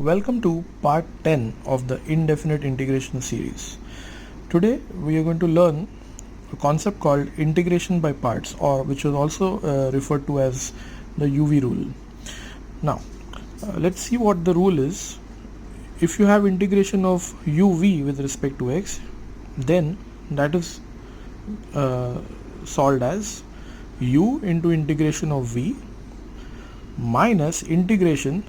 Welcome to part 10 of the indefinite integration series. Today we are going to learn a concept called integration by parts, or which is also referred to as the UV rule. Now let's see what the rule is. If you have integration of UV with respect to x, then that is solved as u into integration of v minus integration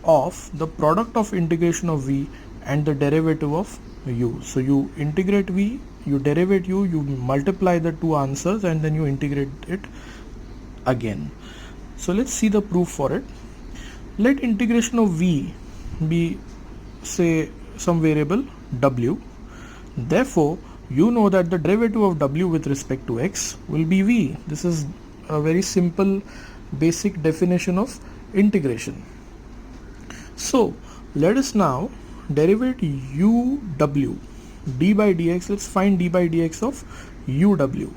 of the product of integration of v and the derivative of u. So you integrate v, you derivate u, you multiply the two answers and then you integrate it again. So let's see the proof for it. Let integration of v be, say, some variable w. Therefore you know that the derivative of w with respect to x will be v. This is a very simple basic definition of integration. So let us now derivate uw d by dx. Let's find d by dx of uw.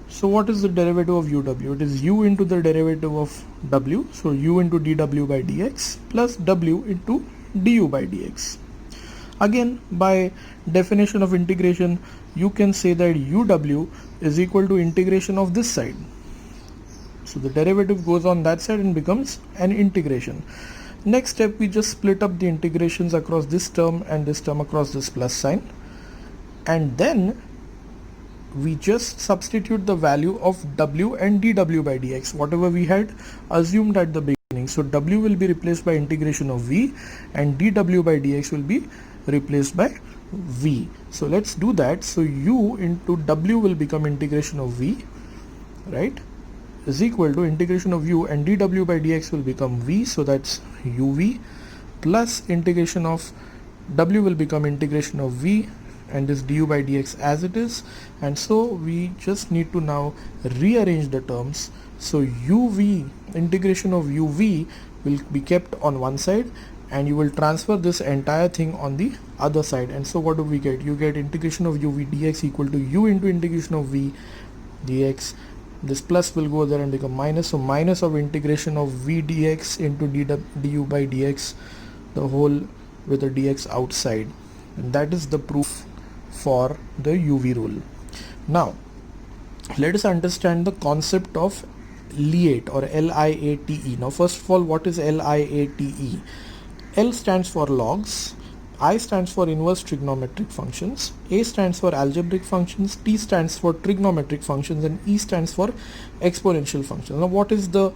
So what is the derivative of uw? It is u into the derivative of w, so u into dw by dx plus w into du by dx. Again, by definition of integration, you can say that uw is equal to integration of this side. So the derivative goes on that side and becomes an integration. Next step, we just split up the integrations across this term and this term across this plus sign, and then we just substitute the value of w and dw by dx, whatever we had assumed at the beginning. So w will be replaced by integration of v and dw by dx will be replaced by v. So let's do that. So u into w will become integration of v, right, is equal to integration of u, and dw by dx will become v, so that's uv, plus integration of w will become integration of v and this du by dx as it is. And so we just need to now rearrange the terms. So uv, integration of uv will be kept on one side and you will transfer this entire thing on the other side. And so what do we get? You get integration of uv dx equal to u into integration of v dx. This plus will go there and become minus, so minus of integration of v dx into du by dx, the whole with the dx outside. And that is the proof for the UV rule. Now let us understand the concept of liate or liate. Now first of all, what is liate? L stands for logs, I stands for inverse trigonometric functions, A stands for algebraic functions, T stands for trigonometric functions, and E stands for exponential functions. Now what is the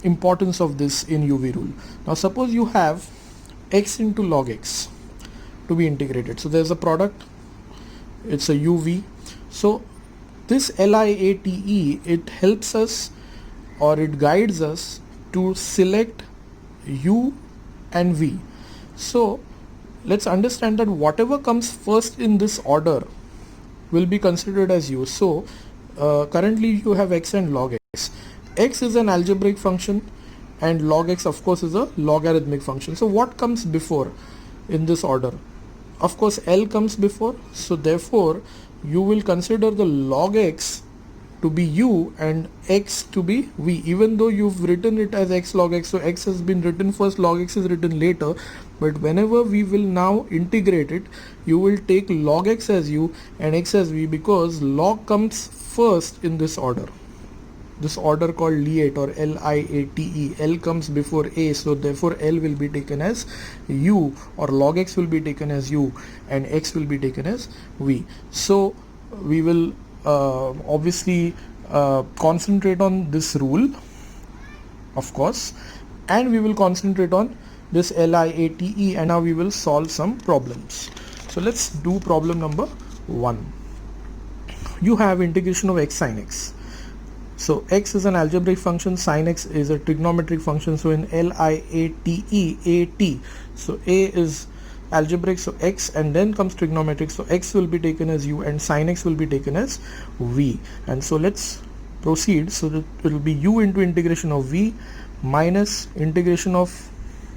importance of this in UV rule? Now suppose you have x into log x to be integrated. So there's a product, it's a UV. So this liate, it helps us or it guides us to select u and v. So let's understand that whatever comes first in this order will be considered as u. So currently you have x and log x. X is an algebraic function and log x of course is a logarithmic function. So what comes before in this order? Of course L comes before, so therefore you will consider the log x to be u and x to be v, even though you've written it as x log x. So x has been written first, log x is written later, but whenever we will now integrate it, you will take log x as u and x as v, because log comes first in this order. This order called liate or liate, L comes before A, so therefore L will be taken as u, or log x will be taken as u and x will be taken as v. So we will obviously concentrate on this rule, of course, and we will concentrate on this liate, and now we will solve some problems. So let's do problem number 1. You have integration of x sin x. So x is an algebraic function, sin x is a trigonometric function. So in liate, at, so a is algebraic, so x, and then comes trigonometric, so x will be taken as u and sin x will be taken as v. And so let's proceed. So that it will be u into integration of v minus integration of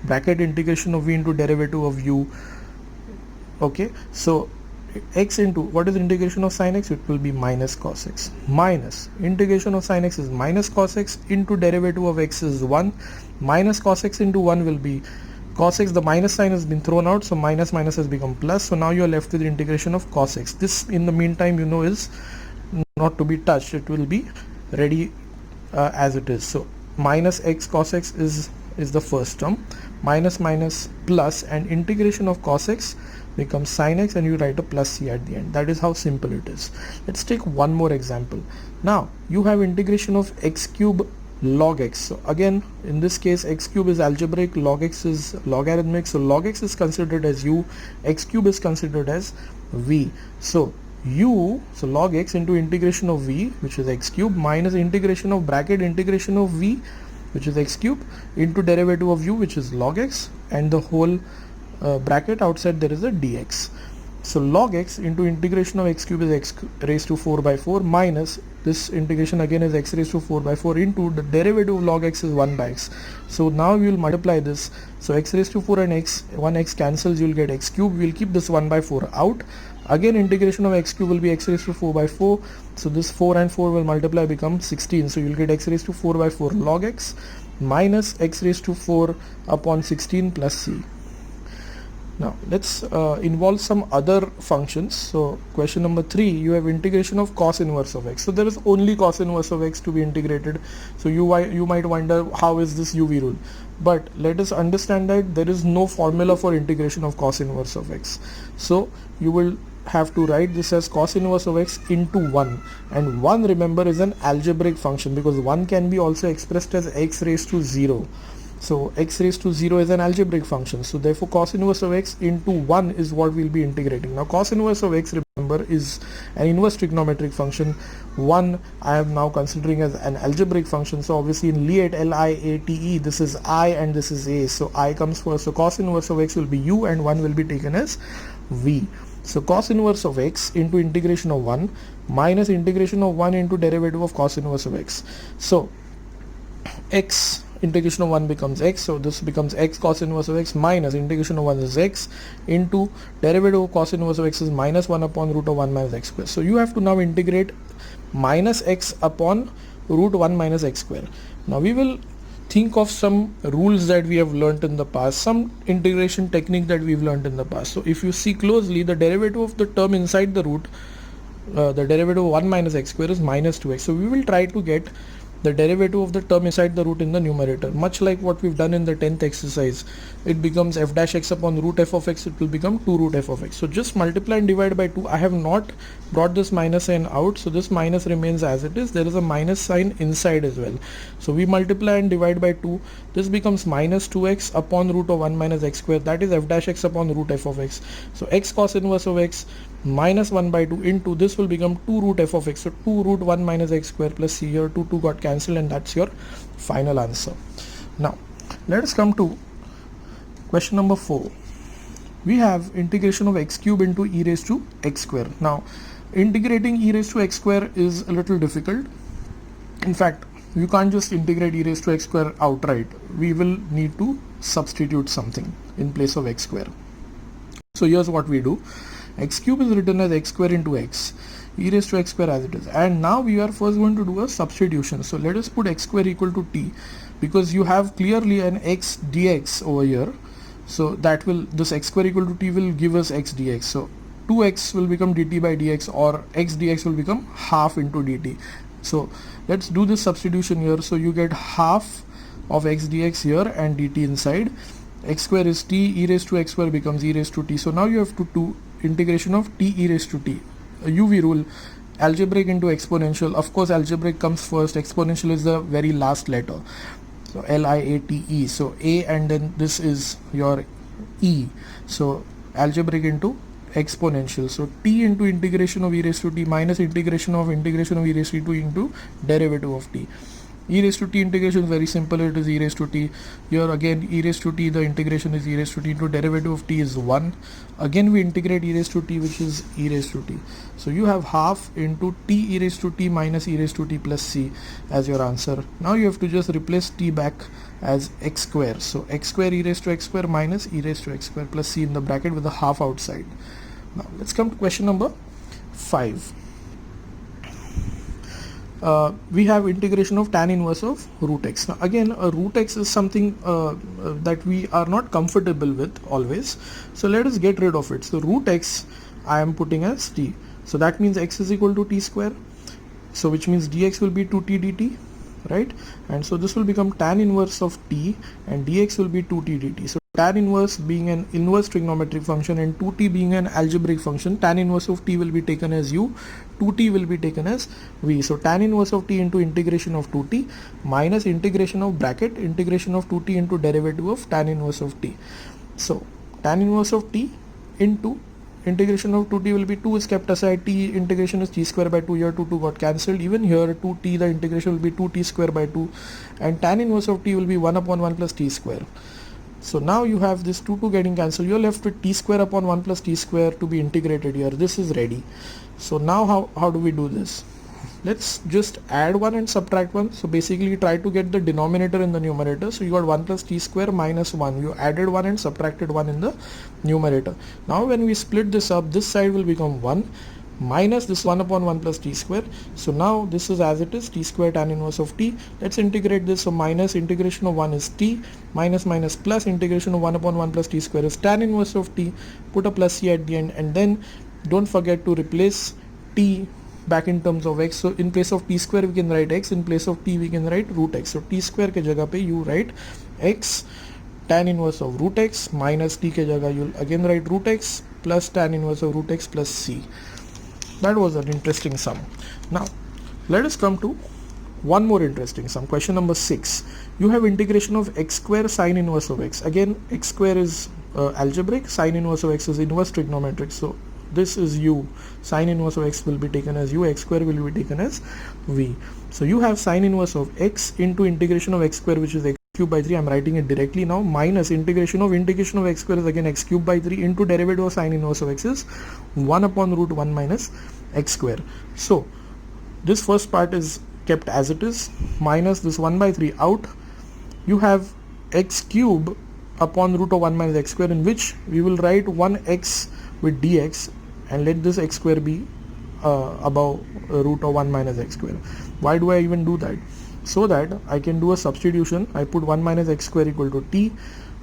bracket integration of v into derivative of u. Okay, so x into, what is integration of sin x? It will be minus cos x, minus integration of sin x is minus cos x into derivative of x is 1, minus cos x into 1 will be cos x, the minus sign has been thrown out, so minus minus has become plus. So now you are left with the integration of cos x. This in the meantime is not to be touched, it will be ready as it is. So minus x cos x is the first term, minus minus plus, and integration of cos x becomes sin x, and you write a plus c at the end. That is how simple it is. Let's take one more example. Now you have integration of x cube log x. So again, in this case, x cube is algebraic, log x is logarithmic. So log x is considered as u, x cube is considered as v. So log x into integration of v, which is x cube, minus integration of bracket integration of v, which is x cube, into derivative of u, which is log x, and the whole bracket outside there is a dx. So log x into integration of x cube is x raised to 4 by 4, minus this integration again is x raised to 4 by 4 into the derivative of log x is 1 by x. So now we will multiply this. So x raised to 4 and x, 1x cancels, you will get x cube. We will keep this 1 by 4 out. Again, integration of x cube will be x raised to 4 by 4. So this 4 and 4 will multiply, become 16. So you will get x raised to 4 by 4 log x minus x raised to 4 upon 16 plus c. Now let's involve some other functions. So question number 3, you have integration of cos inverse of x. So there is only cos inverse of x to be integrated. So you might wonder, how is this UV rule? But let us understand that there is no formula for integration of cos inverse of x. So you will have to write this as cos inverse of x into 1, and 1, remember, is an algebraic function, because 1 can be also expressed as x raised to 0. So x raised to 0 is an algebraic function. So therefore cos inverse of x into 1 is what we'll be integrating. Now cos inverse of x, remember, is an inverse trigonometric function. 1 I am now considering as an algebraic function. So obviously in Liate, L-I-A-T-E, this is I and this is A. So I comes first. So cos inverse of x will be u, and 1 will be taken as v. So cos inverse of x into integration of 1 minus integration of 1 into derivative of cos inverse of x. So x integration of 1 becomes x, so this becomes x cos inverse of x minus integration of 1 is x into derivative of cos inverse of x is minus 1 upon root of 1 minus x square. So you have to now integrate minus x upon root 1 minus x square. Now we will think of some rules that we have learnt in the past, some integration technique that we've learnt in the past. So if you see closely, the derivative of the term inside the root, the derivative of 1 minus x square is minus 2x. So we will try to get the derivative of the term inside the root in the numerator, much like what we've done in the 10th exercise. It becomes f dash x upon root f of x, it will become 2 root f of x. So just multiply and divide by 2. I have not brought this minus sign out, so this minus remains as it is. There is a minus sign inside as well. So we multiply and divide by 2. This becomes minus 2x upon root of 1 minus x square, that is f dash x upon root f of x. So x cos inverse of x minus 1 by 2 into this will become 2 root f of x. So 2 root 1 minus x square plus c, here 2 got cancelled, and that's your final answer. Now let us come to question number 4. We have integration of x cube into e raised to x square. Now integrating e raised to x square is a little difficult. In fact, you can't just integrate e raised to x square outright. We will need to substitute something in place of x square. So here's what we do. X cube is written as x square into x, e raised to x square as it is, and now we are first going to do a substitution. So let us put x square equal to t, because you have clearly an x dx over here. So that will, this x square equal to t will give us x dx. So 2x will become dt by dx, or x dx will become half into dt. So let's do this substitution here. So you get half of x dx here and dt inside. X square is t, e raised to x square becomes e raised to t. So now you have to do integration of t e raised to t. A UV rule, algebraic into exponential. Of course algebraic comes first, exponential is the very last letter. So L-I-A-T-E. So a, and then this is your e. So algebraic into exponential. So t into integration of e raised to t minus integration of e raised to t into derivative of t. E raised to t integration is very simple, it is e raised to t. Here again e raised to t, the integration is e raised to t into derivative of t is 1. Again we integrate e raised to t, which is e raised to t. So you have half into t e raised to t minus e raised to t plus c as your answer. Now you have to just replace t back as x square. So x square e raised to x square minus e raised to x square plus c in the bracket with a half outside. Now let's come to question number 5. we have integration of tan inverse of root x. Now again, root x is something that we are not comfortable with always, so let us get rid of it. So root x I am putting as t, so that means x is equal to t square, so which means dx will be 2t dt, right? And so this will become tan inverse of t and dx will be 2t dt. So tan inverse being an inverse trigonometric function and 2t being an algebraic function, tan inverse of t will be taken as u, 2t will be taken as v. So tan inverse of t into integration of 2t minus integration of bracket integration of 2t into derivative of tan inverse of t. So tan inverse of t into integration of 2t will be 2 is kept aside, t integration is t square by 2, here 2 got cancelled, even here 2t the integration will be 2t square by 2 and tan inverse of t will be 1 upon 1 plus t square. So now you have this 2 getting cancelled, you're left with t square upon 1 plus t square to be integrated here. This is ready. So now how do we do this? Let's just add 1 and subtract 1. So basically try to get the denominator in the numerator. So you got 1 plus t square minus 1. You added 1 and subtracted 1 in the numerator. Now when we split this up, this side will become 1 minus this 1 upon 1 plus t square. So now this is as it is, t square tan inverse of t. Let's integrate this. So minus integration of 1 is t, minus minus plus integration of 1 upon 1 plus t square is tan inverse of t. Put a plus c at the end and then don't forget to replace t back in terms of x. So in place of t square we can write x, in place of t we can write root x. So t square ke jagah pe you write x tan inverse of root x minus t ke jagah you'll again write root x plus tan inverse of root x plus c. That was an interesting sum. Now let us come to one more interesting sum. Question number 6. You have integration of x square sine inverse of x. Again, x square is algebraic, sine inverse of x is inverse trigonometric. So this is u, sine inverse of x will be taken as u, x square will be taken as v. So you have sine inverse of x into integration of x square, which is x cube by 3. I'm writing it directly now, minus integration of x square is again x cube by 3 into derivative of sine inverse of x is 1 upon root 1 minus x square. So this first part is kept as it is, minus this 1 by 3 out. You have x cube upon root of 1 minus x square, in which we will write 1x with dx and let this x square be above root of 1 minus x square. Why do I even do that? So that I can do a substitution. I put 1 minus x square equal to t,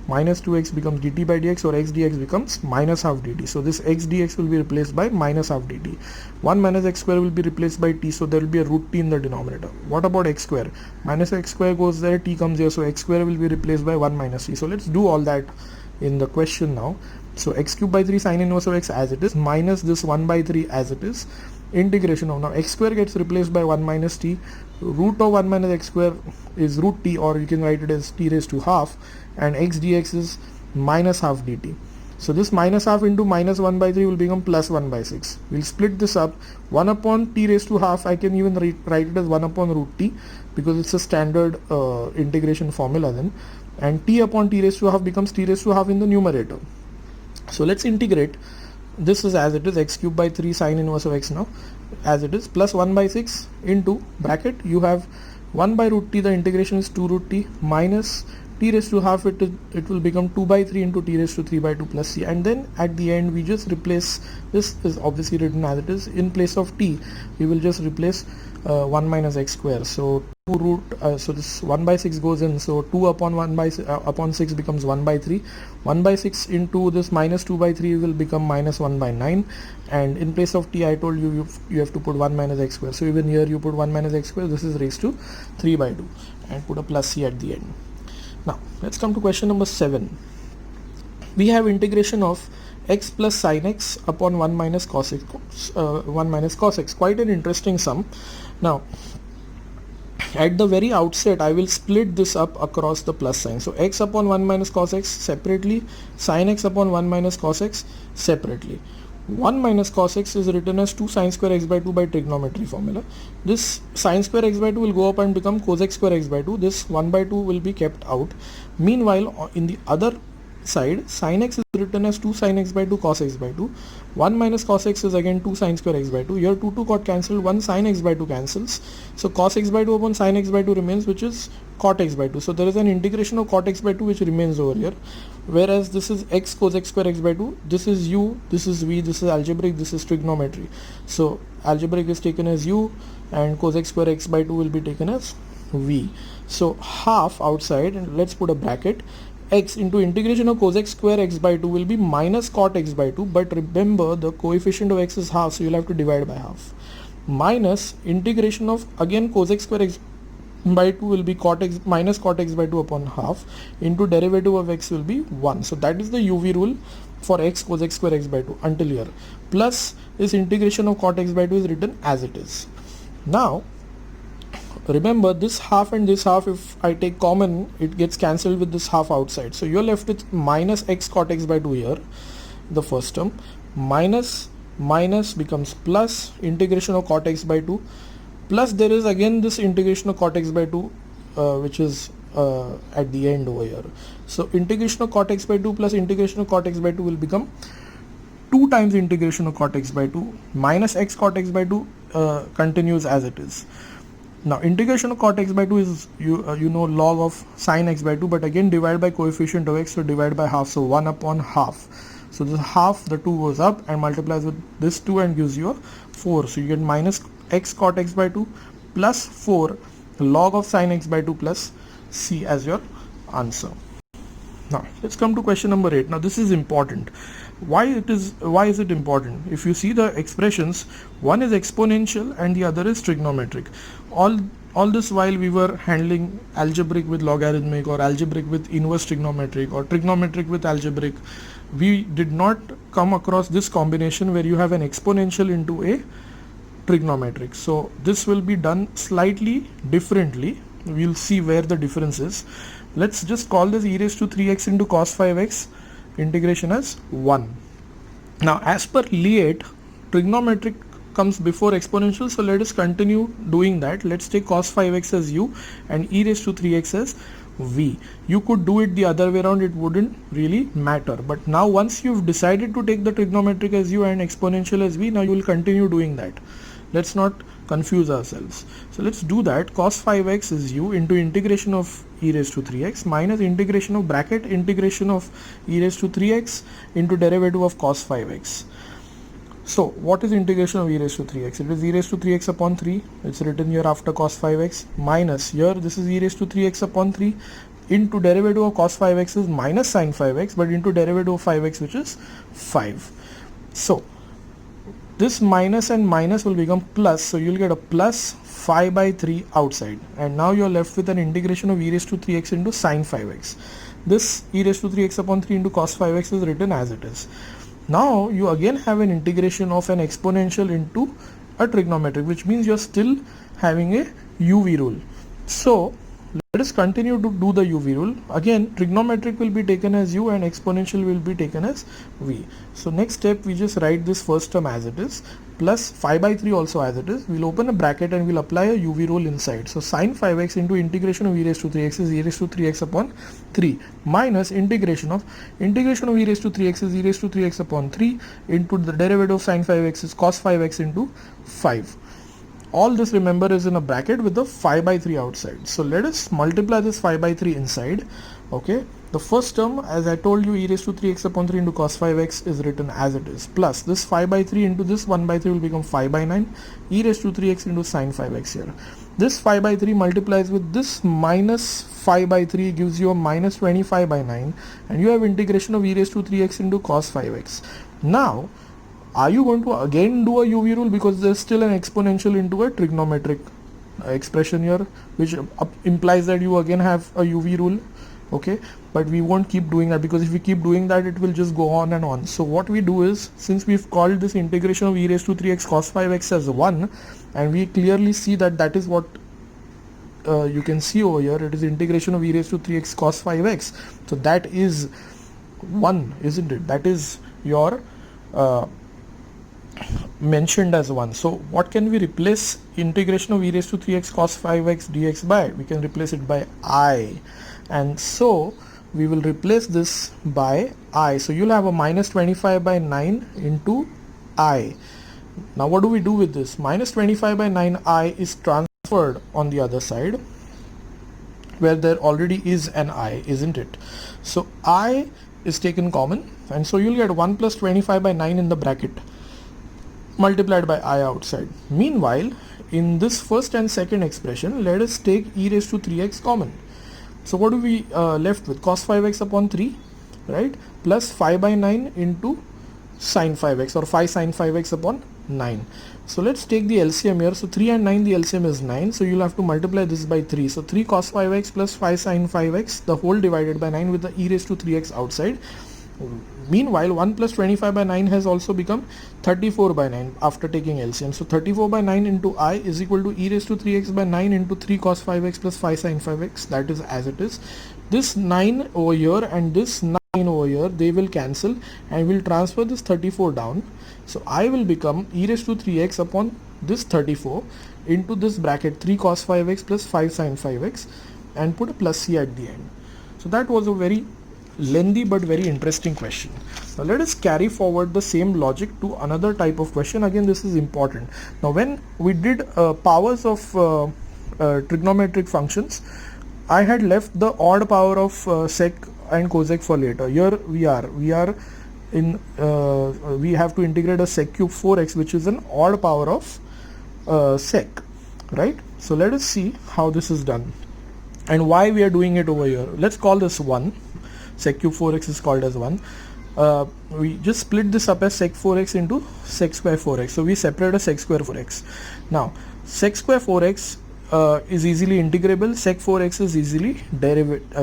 minus 2x becomes dt by dx, or x dx becomes minus half dt. So this x dx will be replaced by minus half dt. 1 minus x square will be replaced by t, so there will be a root t in the denominator. What about x square? Minus x square goes there, t comes here, so x square will be replaced by 1 minus t. So let's do all that in the question now. So x cube by 3 sine inverse of x as it is, minus this 1 by 3 as it is, integration of, now x square gets replaced by 1 minus t, root of 1 minus x square is root t, or you can write it as t raised to half, and x dx is minus half dt. So this minus half into minus 1 by 3 will become plus 1 by 6. We'll split this up. 1 upon t raised to half, I can even write it as 1 upon root t, because it's a standard integration formula then, and t upon t raised to half becomes t raised to half in the numerator. So let's integrate. This is as it is, x cube by 3 sine inverse of x now as it is, plus 1 by 6 into bracket, you have 1 by root t, the integration is 2 root t, minus t raised to half, it will become 2 by 3 into t raised to 3 by 2 plus c, and then at the end we just replace, this is obviously written as it is, in place of t we will just replace 1 minus x square. So 2 root, so this 1 by 6 goes in, so 2 upon 1 by upon 6 becomes 1 by 3. 1 by 6 into this minus 2 by 3 will become minus 1 by 9, and in place of t I told you you have to put 1 minus x square. So even here you put 1 minus x square, this is raised to 3 by 2, and put a plus c at the end. Now let's come to question number 7. We have integration of x plus sin x upon 1 minus cos x, 1 minus cos x. Quite an interesting sum. Now at the very outset I will split this up across the plus sign. So x upon 1 minus cos x separately, sin x upon 1 minus cos x separately. 1 minus cos x is written as 2 sin square x by 2 by trigonometry formula. This sin square x by 2 will go up and become cos x square x by 2. This 1 by 2 will be kept out. Meanwhile, in the other side, sin x is written as 2 sin x by 2 cos x by 2. 1 minus cos x is again 2 sin square x by 2. Here 2 got cancelled, 1 sin x by 2 cancels. So cos x by 2 upon sin x by 2 remains, which is cot x by 2. So there is an integration of cot x by 2 which remains over here. Whereas this is x cos x square x by 2. This is u, this is v, this is algebraic, this is trigonometry. So algebraic is taken as u and cosec square x by 2 will be taken as v. So half outside, and let's put a bracket, x into integration of cosec square x by 2 will be minus cot x by 2, but remember the coefficient of x is half, so you'll have to divide by half, minus integration of again cosec square x by 2 will be cot x minus cot x by 2 upon half into derivative of x will be 1. So that is the UV rule for x cosec square x by 2 until here. Plus this integration of cot x by 2 is written as it is. Now remember this half and this half, if I take common, it gets cancelled with this half outside. So you're left with minus x cot x by 2 here, the first term, minus becomes plus integration of cot x by 2, plus there is again this integration of cot x by 2 which is at the end over here. So integration of cot x by 2 plus integration of cot x by 2 will become 2 times integration of cot x by 2 minus x cot x by 2 continues as it is. Now integration of cot x by 2 is you know log of sin x by 2, but again divide by coefficient of x, so divide by half, so 1 upon half. So this half, the 2 goes up and multiplies with this 2 and gives you a 4. So you get minus x cot x by 2 plus 4 log of sin x by 2 plus c as your answer. Now let's come to question number 8. Now this is important. Why is it important? If you see the expressions, one is exponential and the other is trigonometric. All this while we were handling algebraic with logarithmic, or algebraic with inverse trigonometric, or trigonometric with algebraic, we did not come across this combination where you have an exponential into a trigonometric. So this will be done slightly differently. We'll see where the difference is. Let's just call this e raised to 3x into cos 5x integration as 1. Now as per Liet, trigonometric comes before exponential, so let us continue doing that. Let's take cos 5x as u and e raised to 3x as v. You could do it the other way around, it wouldn't really matter, but now once you've decided to take the trigonometric as u and exponential as v, now you will continue doing that. Let's not confuse ourselves. So let's do that. Cos 5x is u into integration of e raised to 3x minus integration of bracket integration of e raised to 3x into derivative of cos 5x. So what is integration of e raised to 3x? It is e raised to 3x upon 3. It's written here after cos 5x, minus here this is e raised to 3x upon 3 into derivative of cos 5x is minus sin 5x, but into derivative of 5x which is 5. So this minus and minus will become plus, so you'll get a plus 5 by 3 outside, and now you're left with an integration of e raised to 3x into sin 5x. This e raised to 3x upon 3 into cos 5x is written as it is. Now you again have an integration of an exponential into a trigonometric, which means you're still having a UV rule. So let us continue to do the UV rule. Again trigonometric will be taken as u and exponential will be taken as v. So next step, we just write this first term as it is plus 5 by 3 also as it is. We'll open a bracket and we'll apply a UV rule inside. So sin 5x into integration of e raised to 3x is e raised to 3x upon 3 minus integration of e raised to 3x is e raised to 3x upon 3 into the derivative of sin 5x is cos 5x into 5. All this, remember, is in a bracket with the 5 by 3 outside. So let us multiply this 5 by 3 inside. Okay, the first term, as I told you, e raised to 3x upon 3 into cos 5x is written as it is, plus this 5 by 3 into this 1 by 3 will become 5 by 9, e raised to 3x into sin 5x here. This 5 by 3 multiplies with this minus 5 by 3 gives you a minus 25 by 9, and you have integration of e raised to 3x into cos 5x. Now are you going to again do a UV rule, because there's still an exponential into a trigonometric expression here, which implies that you again have a UV rule. Okay, but we won't keep doing that, because if we keep doing that it will just go on and on. So what we do is, since we've called this integration of e raised to 3x cos 5x as 1, and we clearly see that that is what you can see over here, it is integration of e raised to 3x cos 5x. So that is 1, isn't it? That is your mentioned as 1. So what can we replace integration of e raised to 3x cos 5x dx by? We can replace it by I, and so we will replace this by I. So you'll have a minus 25 by 9 into I. Now what do we do with this? Minus 25 by 9i is transferred on the other side, where there already is an I, isn't it? So I is taken common, and so you'll get 1 plus 25 by 9 in the bracket. multiplied by I outside. Meanwhile, in this first and second expression, let us take e raised to 3x common. So what do we left with? Cos 5x upon 3, right? Plus 5 by 9 into sin 5x, or 5 sin 5x upon 9. So let's take the LCM here. So 3 and 9, the LCM is 9. So you'll have to multiply this by 3. So 3 cos 5x plus 5 sin 5x, the whole divided by 9 with the e raised to 3x outside. Meanwhile, 1 plus 25 by 9 has also become 34 by 9 after taking LCM. So 34 by 9 into I is equal to e raised to 3x by 9 into 3 cos 5x plus 5 sin 5x. That is as it is. This 9 over here and this 9 over here, they will cancel and we'll transfer this 34 down. So I will become e raised to 3x upon this 34 into this bracket 3 cos 5x plus 5 sin 5x and put a plus c at the end. So that was a very lengthy but very interesting question. Now let us carry forward the same logic to another type of question. Again, this is important. Now when we did powers of trigonometric functions, I had left the odd power of sec and cosec for later. Here we are in we have to integrate a sec cube 4x, which is an odd power of sec, right? So let us see how this is done and why we are doing it over here. Let's call this 1. Sec cube 4x is called as 1. We just split this up as sec 4x into sec square 4x. So we separate a sec square 4x. Now sec square 4x is easily integrable. Sec 4x is easily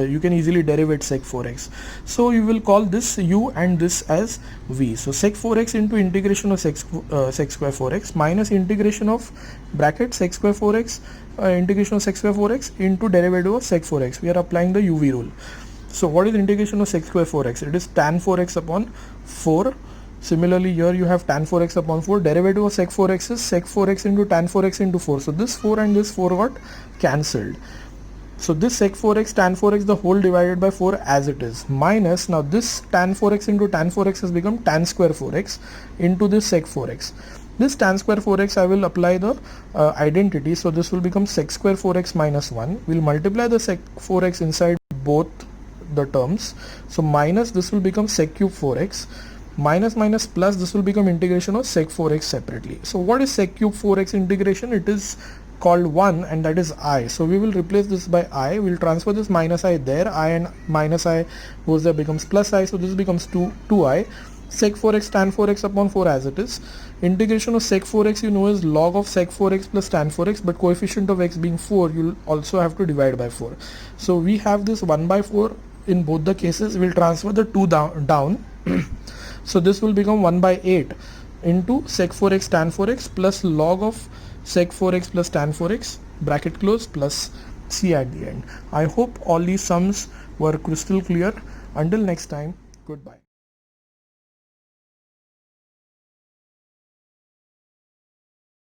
you can easily derivate sec 4x. So you will call this u and this as v. So sec 4x into integration of sec square 4x minus integration of bracket sec square 4x integration of sec square 4x into derivative of sec 4x. We are applying the uv rule. So what is integration of sec square 4x? It is tan 4x upon 4. Similarly, here you have tan 4x upon 4. Derivative of sec 4x is sec 4x into tan 4x into 4. So this 4 and this 4 got cancelled. So this sec 4x, tan 4x, the whole divided by 4 as it is. Minus, now this tan 4x into tan 4x has become tan square 4x into this sec 4x. This tan square 4x, I will apply the identity. So this will become sec square 4x minus 1. We'll multiply the sec 4x inside both the terms. So minus this will become sec cube 4x, minus minus plus this will become integration of sec 4x separately. So what is sec cube 4x integration? It is called 1 and that is I. So we will replace this by I. We'll transfer this minus I there. I and minus I goes there, becomes plus I. So this becomes 2i. Sec 4x tan 4x upon 4 as it is. Integration of sec 4x you know is log of sec 4x plus tan 4x, but coefficient of x being 4, you'll also have to divide by 4. So we have this 1 by 4 in both the cases. We'll transfer the 2 down. So this will become 1 by 8 into sec 4x tan 4x plus log of sec 4x plus tan 4x, bracket close, plus c at the end. I hope all these sums were crystal clear. Until next time, goodbye.